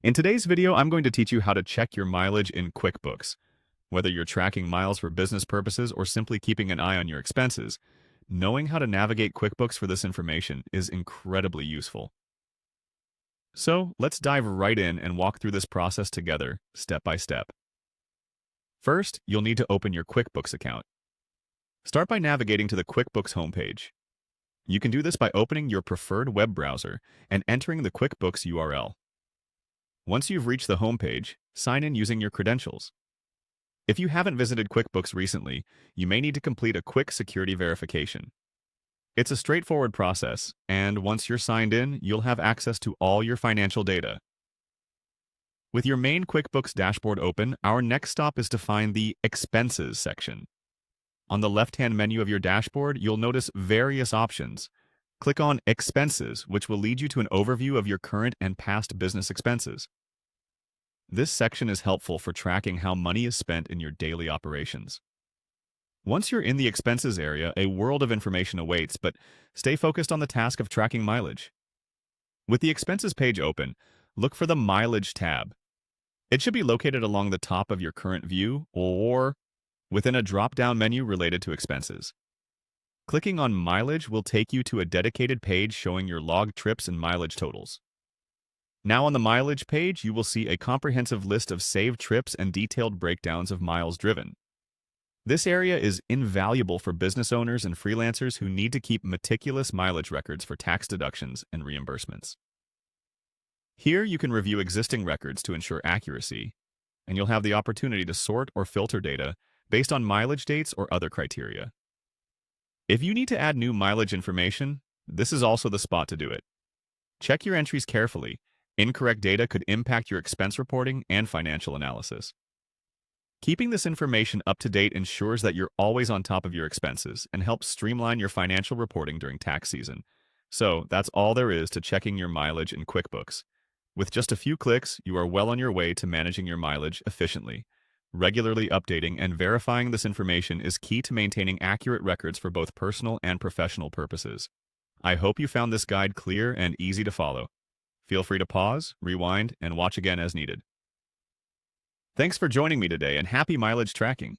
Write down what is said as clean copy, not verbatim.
In today's video, I'm going to teach you how to check your mileage in QuickBooks. Whether you're tracking miles for business purposes or simply keeping an eye on your expenses, knowing how to navigate QuickBooks for this information is incredibly useful. So let's dive right in and walk through this process together, step by step. First, you'll need to open your QuickBooks account. Start by navigating to the QuickBooks homepage. You can do this by opening your preferred web browser and entering the QuickBooks URL. Once you've reached the homepage, sign in using your credentials. If you haven't visited QuickBooks recently, you may need to complete a quick security verification. It's a straightforward process, and once you're signed in, you'll have access to all your financial data. With your main QuickBooks dashboard open, our next stop is to find the Expenses section. On the left-hand menu of your dashboard, you'll notice various options. Click on Expenses, which will lead you to an overview of your current and past business expenses. This section is helpful for tracking how money is spent in your daily operations. Once you're in the expenses area, a world of information awaits, but stay focused on the task of tracking mileage. With the expenses page open, look for the Mileage tab. It should be located along the top of your current view or within a drop-down menu related to expenses. Clicking on Mileage will take you to a dedicated page showing your logged trips and mileage totals. Now on the mileage page, you will see a comprehensive list of saved trips and detailed breakdowns of miles driven. This area is invaluable for business owners and freelancers who need to keep meticulous mileage records for tax deductions and reimbursements. Here you can review existing records to ensure accuracy, and you'll have the opportunity to sort or filter data based on mileage dates or other criteria. If you need to add new mileage information, this is also the spot to do it. Check your entries carefully. Incorrect data could impact your expense reporting and financial analysis. Keeping this information up to date ensures that you're always on top of your expenses and helps streamline your financial reporting during tax season. So that's all there is to checking your mileage in QuickBooks. With just a few clicks, you are well on your way to managing your mileage efficiently. Regularly updating and verifying this information is key to maintaining accurate records for both personal and professional purposes. I hope you found this guide clear and easy to follow. Feel free to pause, rewind, and watch again as needed. Thanks for joining me today, and happy mileage tracking!